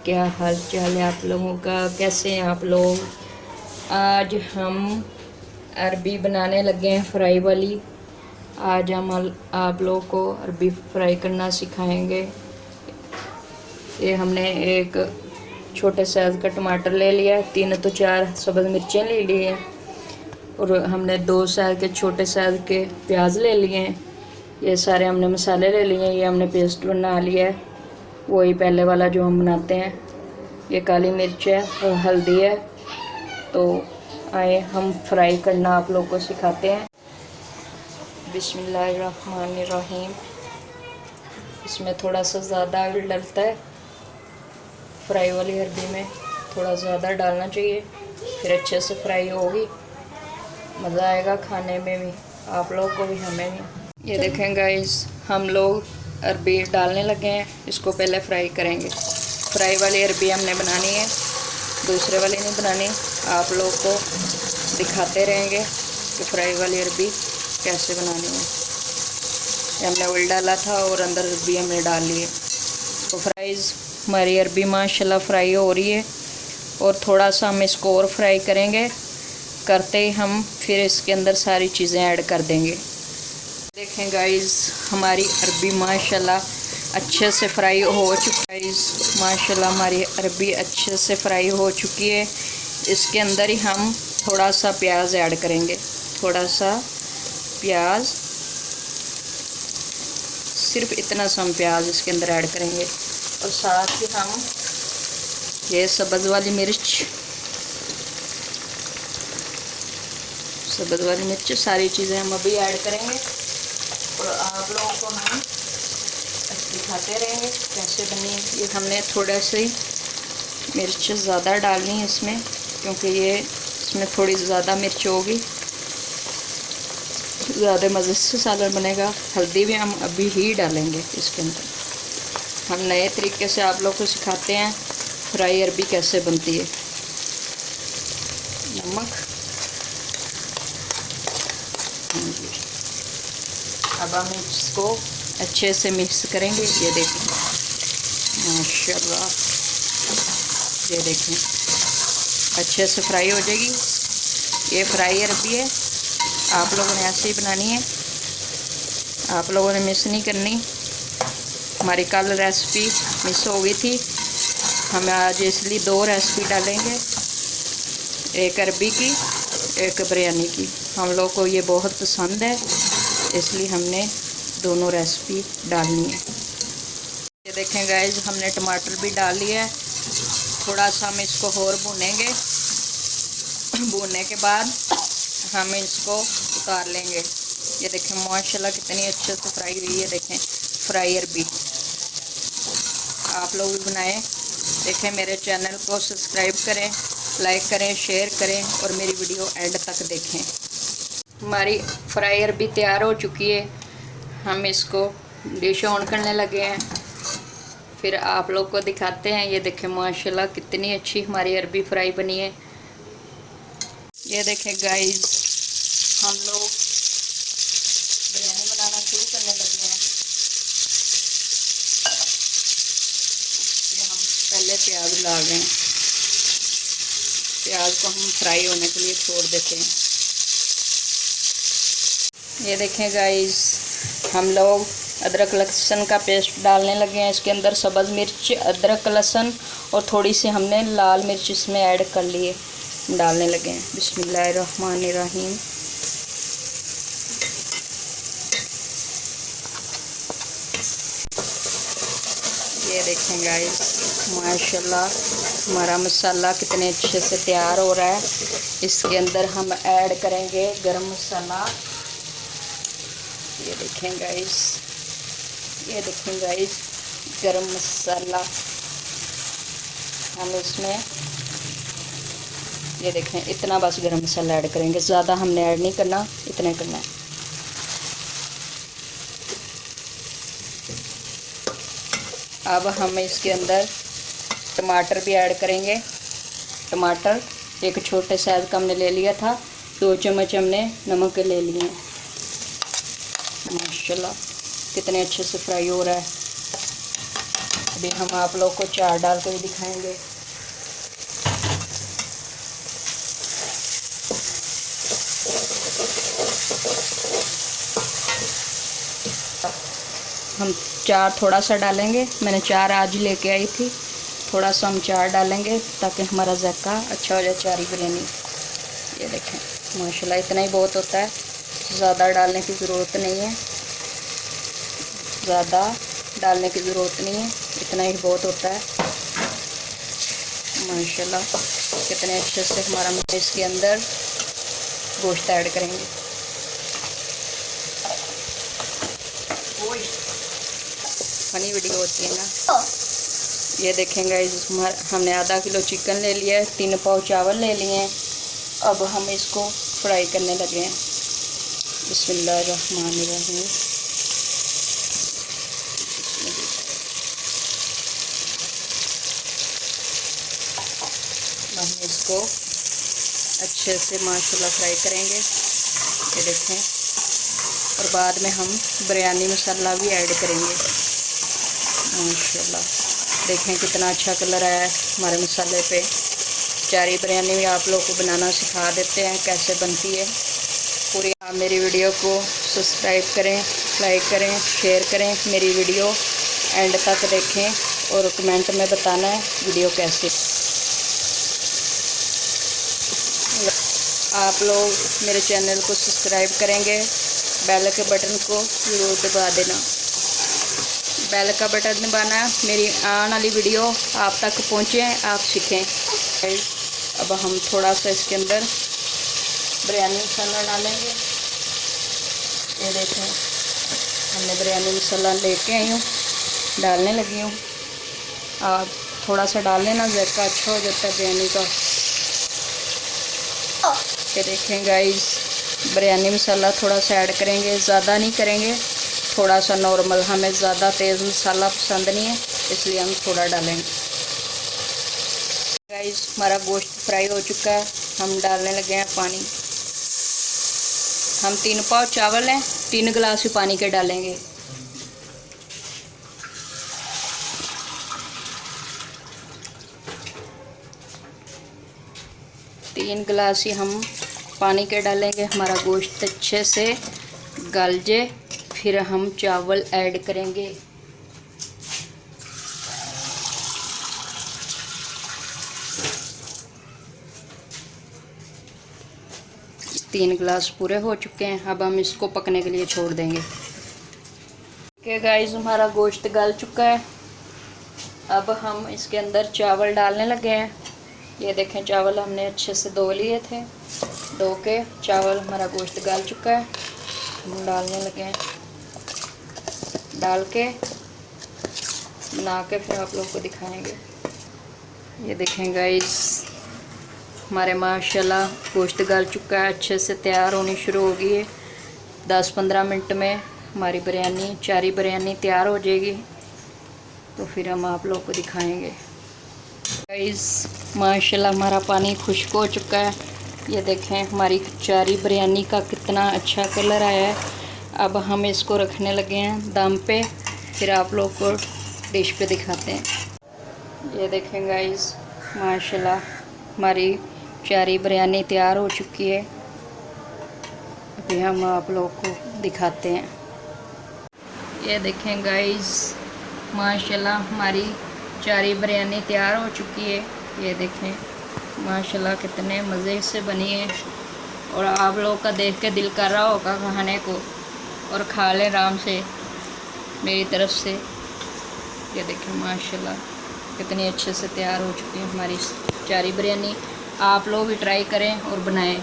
क्या हाल चाल है आप लोगों का, कैसे हैं आप लोग। आज हम अरबी बनाने लगे हैं फ्राई वाली। आज हम आप लोगों को अरबी फ्राई करना सिखाएंगे। ये हमने एक छोटे साइज़ का टमाटर ले लिया है, 3 तो 4 सब्ज़ मिर्चें ले ली हैं और हमने 2 साइज़ के छोटे साइज़ के प्याज ले लिए हैं। ये सारे हमने मसाले ले लिए हैं। ये हमने पेस्ट बना लिया है, वही पहले वाला जो हम बनाते हैं। ये काली मिर्च है और हल्दी है। तो आए हम फ्राई करना आप लोग को सिखाते हैं। बिस्मिल्लाहिर्रहमानिर्रहीम। इसमें थोड़ा सा ज़्यादा ऑयल डलता है, फ्राई वाली अरबी में थोड़ा ज़्यादा डालना चाहिए, फिर अच्छे से फ्राई होगी, मज़ा आएगा खाने में भी, आप लोग को भी हमें भी। ये देखें गाइस, हम लोग अरबी डालने लगे हैं। इसको पहले फ्राई करेंगे। फ्राई वाली अरबी हमने बनानी है, दूसरे वाली नहीं बनानी। आप लोग को दिखाते रहेंगे कि फ्राई वाली अरबी कैसे बनानी है। ये हमने ऑयल डाला था और अंदर अरबी हमने डाल ली है। तो फ्राइज़ हमारी अरबी माशाल्लाह फ्राई हो रही है और थोड़ा सा हम इसको और फ्राई करेंगे। करते ही हम फिर इसके अंदर सारी चीज़ें ऐड कर देंगे। देखें गाइस, हमारी अरबी माशाल्लाह अच्छे से फ्राई हो चुकी है। माशाल्लाह हमारी अरबी अच्छे से फ्राई हो चुकी है। इसके अंदर ही हम थोड़ा सा प्याज ऐड करेंगे। थोड़ा सा प्याज, सिर्फ इतना सा हम प्याज इसके अंदर ऐड करेंगे और साथ ही हम ये सब्ज़ वाली मिर्च, सारी चीज़ें हम अभी ऐड करेंगे और आप लोगों को हम दिखाते रहेंगे कैसे बनी। ये हमने थोड़ा सी मिर्च ज़्यादा डालनी है इसमें, क्योंकि ये इसमें थोड़ी ज़्यादा मिर्च होगी, ज़्यादा मज़े से सालन बनेगा। हल्दी भी हम अभी ही डालेंगे इसके अंदर। हम नए तरीके से आप लोग को सिखाते हैं फ्राई अरबी कैसे बनती है। नमक, अब हम इसको अच्छे से मिक्स करेंगे। ये देखें माशाल्लाह, ये देखें अच्छे से फ्राई हो जाएगी। ये फ्राई अरबी है, आप लोगों ने ऐसे ही बनानी है, आप लोगों ने मिस नहीं करनी। हमारी कल रेसिपी मिस हो गई थी, हम आज इसलिए 2 रेसिपी डालेंगे, एक अरबी की, एक बिरयानी की। हम लोग को ये बहुत पसंद है, इसलिए हमने दोनों रेसिपी डालनी है। ये देखें गाइस, हमने टमाटर भी डाल लिया है। थोड़ा सा हम इसको और भूनेंगे। भूनने के बाद हम इसको उतार लेंगे। ये देखें माशाल्लाह कितनी अच्छे से फ्राई हुई है। देखें फ्राई अरबी, आप लोग भी बनाएं। देखें, मेरे चैनल को सब्सक्राइब करें, लाइक करें, शेयर करें और मेरी वीडियो एंड तक देखें। हमारी फ्राई अरबी तैयार हो चुकी है। हम इसको डिश ऑन करने लगे हैं, फिर आप लोग को दिखाते हैं। ये देखें माशाल्लाह कितनी अच्छी हमारी अरबी फ्राई बनी है। ये देखें गाइस, हम लोग बिरयानी बनाना शुरू करने लगे हैं। ये हम पहले प्याज डाल रहे हैं। प्याज को हम फ्राई होने के लिए छोड़ देते हैं। ये देखें गाइस, हम लोग अदरक लहसुन का पेस्ट डालने लगे हैं। इसके अंदर सब्ज़ मिर्च, अदरक, लहसुन और थोड़ी सी हमने लाल मिर्च इसमें ऐड कर लिए, डालने लगे हैं। बिस्मिल्लाहिर्रहमानिर्रहीम। ये देखें गाइस, माशाल्लाह हमारा मसाला कितने अच्छे से तैयार हो रहा है। इसके अंदर हम ऐड करेंगे गरम मसाला। ये देखें गाइस, ये देखें गाइस, गरम मसाला हम इसमें, ये देखें इतना बस गरम मसाला ऐड करेंगे, ज़्यादा हमने ऐड नहीं करना, इतना करना है। अब हम इसके अंदर टमाटर भी ऐड करेंगे। टमाटर एक छोटे साइज़ का हमने ले लिया था, 2 चम्मच हमने नमक ले लिए हैं। माशाल्लाह कितने अच्छे से फ्राई हो रहा है। अभी हम आप लोग को चार डाल कर दिखाएंगे। हम चार थोड़ा सा डालेंगे, मैंने चार आज लेके आई थी, थोड़ा सा हम चार डालेंगे ताकि हमारा ज़ायका अच्छा हो जाए चारी बिरयानी। ये देखें माशाल्लाह, इतना ही बहुत होता है, ज़्यादा डालने की ज़रूरत नहीं है, ज़्यादा डालने की ज़रूरत नहीं है, इतना ही बहुत होता है। माशाल्लाह कितने अच्छे से हमारा इसके अंदर गोश्त ऐड करेंगे। फनी वीडियो होती है ना। ये देखेंगे हमने आधा किलो चिकन ले लिया है, 3 पाव चावल ले लिए हैं। अब हम इसको फ्राई करने लगे हैं। बिस्मिल्लाहिर्रहमानिर्रहीम। हम इसको अच्छे से माशाल्लाह फ्राई करेंगे। ये देखें, और बाद में हम बिरयानी मसाला भी ऐड करेंगे। माशाल्लाह देखें कितना अच्छा कलर आया है हमारे मसाले पे। चारी बिरयानी भी आप लोग को बनाना सिखा देते हैं कैसे बनती है पूरी। आप मेरी वीडियो को सब्सक्राइब करें, लाइक करें, शेयर करें। मेरी वीडियो एंड तक देखें और कमेंट में बताना है वीडियो कैसे। आप लोग मेरे चैनल को सब्सक्राइब करेंगे, बेल के बटन को ज़रूर दबा देना। बेल का बटन दबाना मेरी आने वाली वीडियो आप तक पहुँचे, आप सीखें। अब हम थोड़ा सा इसके अंदर बिरयानी मसाला डालेंगे। ये देखें हमने बिरयानी मसाला लेके आई हूँ, डालने लगी हूँ। आप थोड़ा सा डाल लेना, ज़ायका अच्छा हो जाता है बिरयानी का। ये देखें गाइस, बिरयानी मसाला थोड़ा सा ऐड करेंगे, ज़्यादा नहीं करेंगे, थोड़ा सा नॉर्मल। हमें ज़्यादा तेज़ मसाला पसंद नहीं है, इसलिए हम थोड़ा डालेंगे। गाइस हमारा गोश्त फ्राई हो चुका है, हम डालने लगे हैं पानी। हम 3 पाव चावल हैं, 3 गिलास ही पानी के डालेंगे। तीन गिलास ही हम पानी के डालेंगे, हमारा गोश्त अच्छे से गल जाए, फिर हम चावल ऐड करेंगे। तीन गिलास पूरे हो चुके हैं, अब हम इसको पकने के लिए छोड़ देंगे। ओके गाइस, हमारा गोश्त गल चुका है। अब हम इसके अंदर चावल डालने लगे हैं। ये देखें चावल हमने अच्छे से धो लिए थे, धो के चावल हमारा गोश्त गल चुका है, हम डालने लगे हैं। डाल के बना के फिर आप लोग को दिखाएंगे। ये देखें गाइस, हमारे माशाल्लाह गोश्त गल चुका है, अच्छे से तैयार होनी शुरू हो गई है। 10-15 मिनट में हमारी बिरयानी, चारी बिरयानी तैयार हो जाएगी, तो फिर हम आप लोग को दिखाएंगे। गाइस माशाल्लाह हमारा पानी खुश्क हो चुका है। ये देखें हमारी चारी बिरयानी का कितना अच्छा कलर आया है। अब हम इसको रखने लगे हैं दम पे, फिर आप लोग को डिश पे दिखाते हैं। ये देखें गाइस, माशाल्लाह हमारी चारी बिरयानी तैयार हो चुकी है। अभी हम आप लोग को दिखाते हैं। ये देखें गाइस, माशाल्लाह हमारी चारी बिरयानी तैयार हो चुकी है। ये देखें माशाल्लाह कितने मज़े से बनी है, और आप लोग का देख के दिल कर रहा होगा खाने को, और खा लें आराम से मेरी तरफ से। ये देखें माशाल्लाह कितनी अच्छे से तैयार हो चुकी है हमारी चारी बिरयानी। आप लोग भी ट्राई करें और बनाएं।